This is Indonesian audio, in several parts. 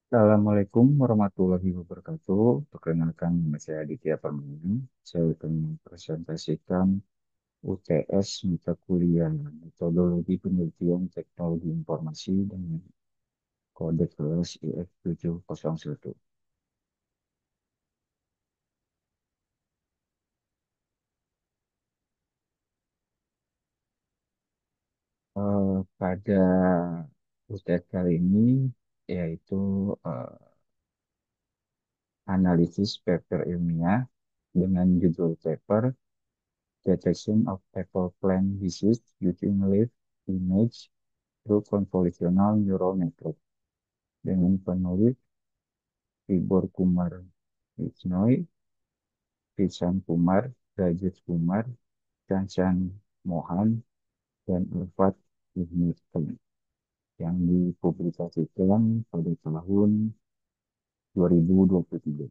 Assalamualaikum warahmatullahi wabarakatuh. Perkenalkan, nama saya Aditya Permana. Saya akan mempresentasikan UTS mata kuliah Metodologi Penelitian Teknologi Informasi dengan kode kelas IF701. Pada UTS kali ini yaitu eh, analisis paper ilmiah dengan judul paper Detection of Apple Plant Disease Using Leaf Image through Convolutional Neural Network dengan penulis Tibor Kumar Wisnoy, Krishan Kumar, Rajesh Kumar, Chanchan Mohan, dan Irfat Ibnutkan yang dipublikasikan pada tahun 2023.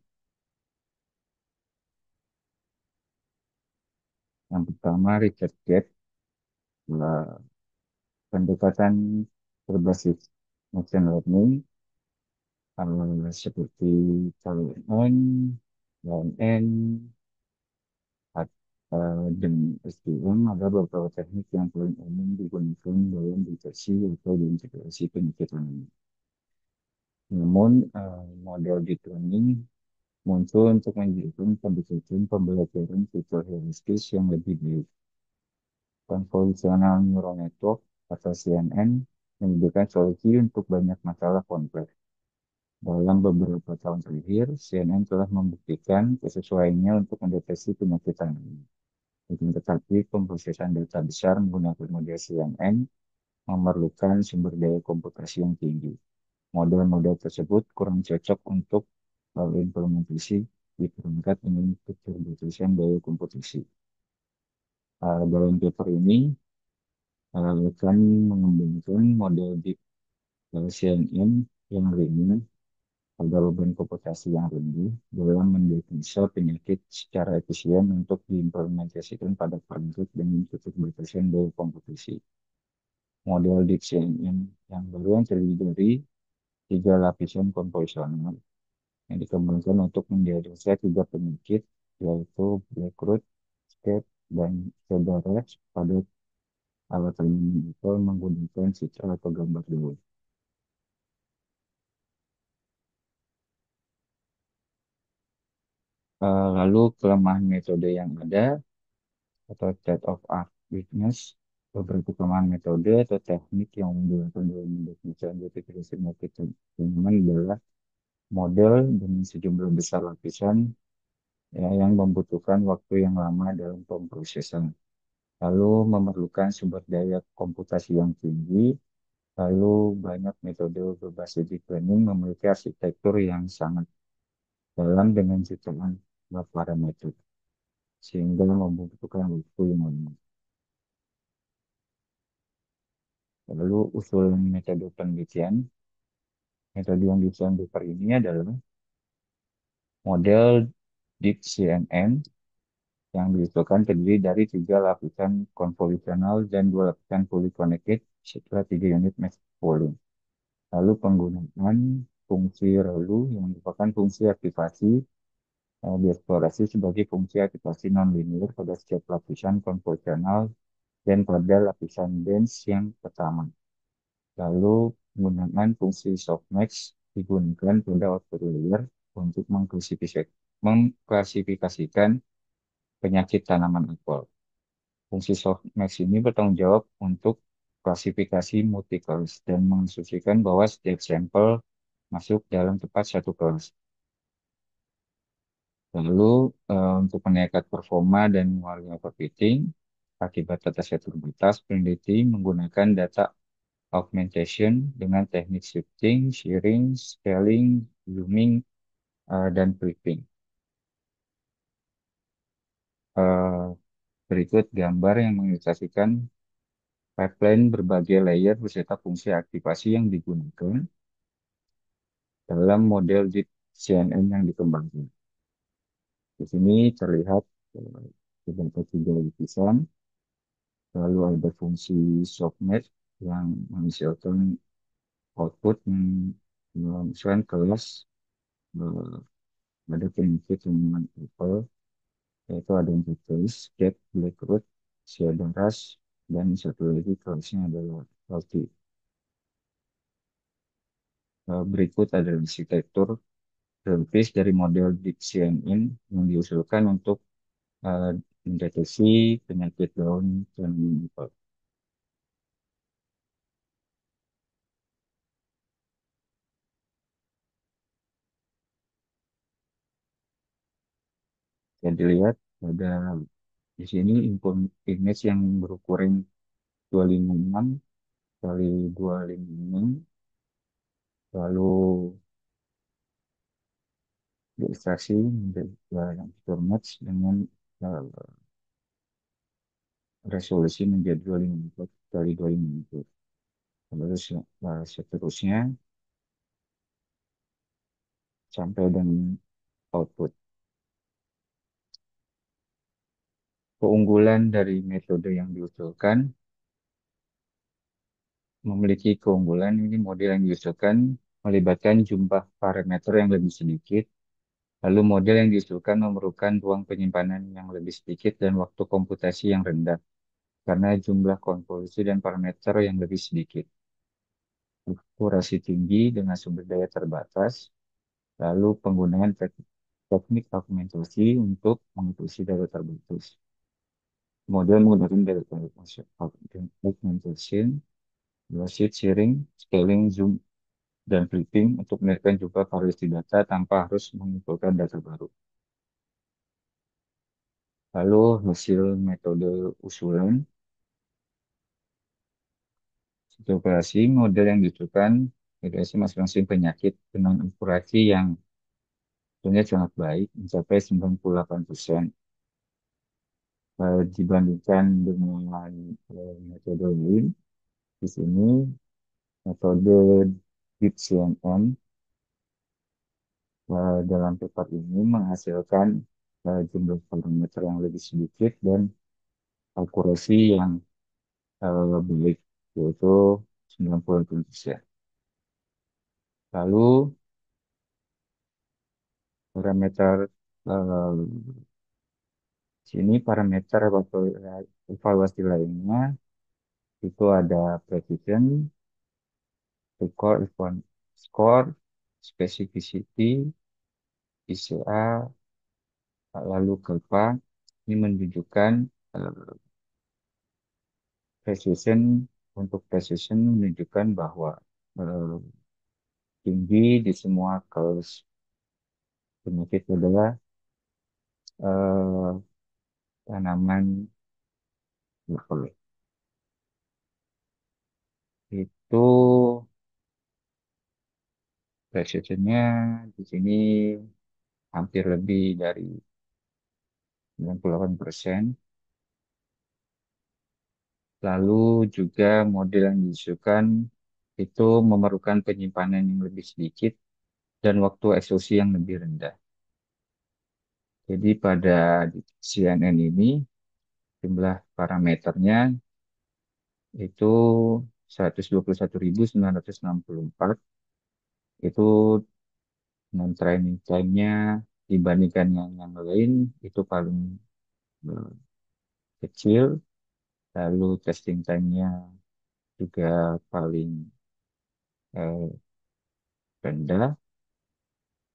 Yang pertama, Richard Gate adalah pendekatan berbasis machine learning seperti KNN, LNN, dan SDM ada beberapa teknik yang paling umum digunakan dalam deteksi atau identifikasi penyakit lain. Namun, model deep learning muncul untuk menjadikan pendekatan pembelajaran fitur heuristis yang lebih baik. Convolutional Neural Network atau CNN menyediakan solusi untuk banyak masalah kompleks. Dalam beberapa tahun terakhir, CNN telah membuktikan kesesuaiannya untuk mendeteksi penyakit lain. Akan tetapi, pemrosesan data besar menggunakan model CNN memerlukan sumber daya komputasi yang tinggi. Model-model tersebut kurang cocok untuk implementasi di perangkat dengan keterbatasan daya komputasi. Dalam paper ini akan mengembangkan model deep CNN yang ringan pada beban komputasi yang rendah dalam mendiagnosa penyakit secara efisien untuk diimplementasikan pada perangkat dengan keterbatasan daya komputasi. Model deep CNN yang baru yang terdiri dari tiga lapisan konvolusional yang dikembangkan untuk mendiagnosa tiga penyakit, yaitu Blackroot, Scab, dan CDRS pada alat ilmu itu menggunakan citra atau gambar dulu. Lalu kelemahan metode yang ada atau state of art weakness, beberapa kelemahan metode atau teknik yang menggunakan dalam mendeteksi identifikasi penyakit tanaman adalah model dengan sejumlah besar lapisan ya, yang membutuhkan waktu yang lama dalam pemrosesan. Lalu memerlukan sumber daya komputasi yang tinggi, lalu banyak metode berbasis deep learning memiliki arsitektur yang sangat dalam dengan jutaan parameter, sehingga membutuhkan waktu yang lama. Lalu usulan metode penelitian, metode yang disusun paper ini adalah model Deep CNN yang diusulkan terdiri dari tiga lapisan konvolusional dan dua lapisan fully connected setelah tiga unit mask volume. Lalu penggunaan fungsi ReLU yang merupakan fungsi aktivasi dieksplorasi sebagai fungsi aktivasi nonlinear pada setiap lapisan konvolusional dan pada lapisan dense yang pertama. Lalu penggunaan fungsi softmax digunakan pada output layer untuk mengklasifikasikan penyakit tanaman apel. Fungsi softmax ini bertanggung jawab untuk klasifikasi multi-kelas dan menginstruksikan bahwa setiap sampel masuk dalam tepat satu kelas. Lalu untuk meningkat performa dan mengurangi overfitting akibat dataset terbatas, peneliti menggunakan data augmentation dengan teknik shifting, shearing, scaling, zooming, dan clipping. Eh, Berikut gambar yang mengilustrasikan pipeline berbagai layer beserta fungsi aktivasi yang digunakan dalam model di CNN yang dikembangkan. Di sini terlihat terdapat tiga lukisan, lalu ada fungsi softmax yang menghasilkan output yang misalkan kelas eh, ada penyakit yang apel, yaitu ada yang tulis, cat, blackroot, shadow rush, dan satu lagi kelasnya adalah healthy. Berikut adalah arsitektur grafis dari model Deep CNN yang diusulkan untuk eh, mendeteksi penyakit daun dan apel. Yang dilihat ada di sini image yang berukuran 256 kali 256, lalu diekstraksi menjadi yang format dengan eh, resolusi menjadi 254 kali 254. Lalu seterusnya sampai dengan output. Keunggulan dari metode yang diusulkan memiliki keunggulan ini model yang diusulkan melibatkan jumlah parameter yang lebih sedikit. Lalu model yang diusulkan memerlukan ruang penyimpanan yang lebih sedikit dan waktu komputasi yang rendah karena jumlah konvolusi dan parameter yang lebih sedikit. Akurasi tinggi dengan sumber daya terbatas, lalu penggunaan teknik augmentasi untuk mengatasi data terbatas. Kemudian menggunakan data augmentation, sheet sharing, scaling, zoom, dan flipping untuk menaikkan jumlah variasi data tanpa harus mengumpulkan data baru. Lalu hasil metode usulan, situasi model yang diusulkan, situasi masing-masing penyakit dengan akurasi yang sebenarnya sangat baik, mencapai 98%. Dibandingkan dengan metode lain, di sini metode Deep CNN dalam paper ini menghasilkan jumlah parameter yang lebih sedikit dan akurasi yang baik, yaitu 98%. Lalu parameter eh, sini parameter evaluasi lainnya itu ada precision, recall score, specificity, ICA, lalu Kelpa. Ini menunjukkan eh, precision, untuk precision menunjukkan bahwa eh, tinggi di semua kelas penyakit adalah eh, tanaman level. Itu precisionnya di sini hampir lebih dari 98%. Lalu juga model yang diisukan itu memerlukan penyimpanan yang lebih sedikit dan waktu eksekusi yang lebih rendah. Jadi pada CNN ini jumlah parameternya itu 121.964. Itu non training time-nya dibandingkan yang lain itu paling eh, kecil. Lalu testing time-nya juga paling eh, rendah.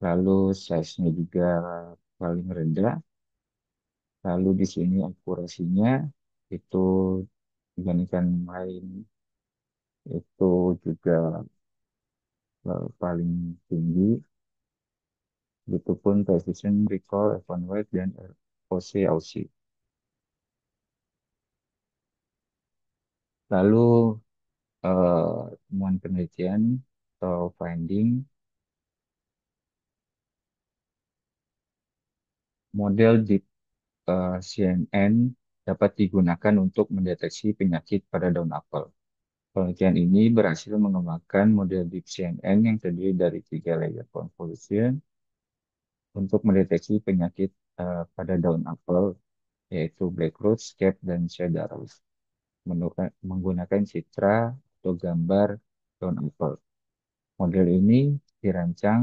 Lalu size-nya juga paling rendah. Lalu di sini akurasinya itu dibandingkan yang lain itu juga paling tinggi. Begitupun precision, recall, evaluate, dan OC. Lalu temuan penelitian atau finding, model di CNN dapat digunakan untuk mendeteksi penyakit pada daun apel. Penelitian ini berhasil mengembangkan model Deep CNN yang terdiri dari 3 layer convolution untuk mendeteksi penyakit pada daun apel, yaitu blackroot, scab, dan shadows, menggunakan citra atau gambar daun apel. Model ini dirancang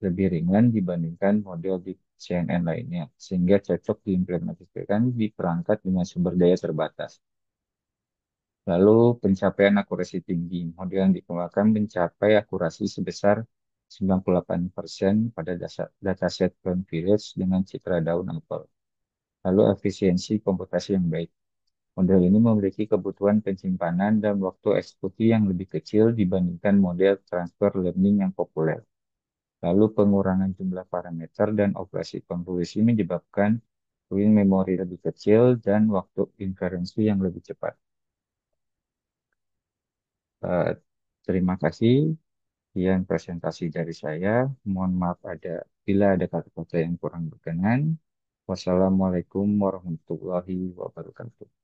lebih ringan dibandingkan model di CNN lainnya, sehingga cocok diimplementasikan di perangkat dengan sumber daya terbatas. Lalu pencapaian akurasi tinggi. Model yang dikembangkan mencapai akurasi sebesar 98% pada dataset Plant Village dengan citra daun apel. Lalu efisiensi komputasi yang baik. Model ini memiliki kebutuhan penyimpanan dan waktu eksekusi yang lebih kecil dibandingkan model transfer learning yang populer. Lalu pengurangan jumlah parameter dan operasi konklusi menyebabkan ruang memori lebih kecil dan waktu inferensi yang lebih cepat. Eh, Terima kasih. Sekian presentasi dari saya. Mohon maaf bila ada kata-kata yang kurang berkenan. Wassalamualaikum warahmatullahi wabarakatuh.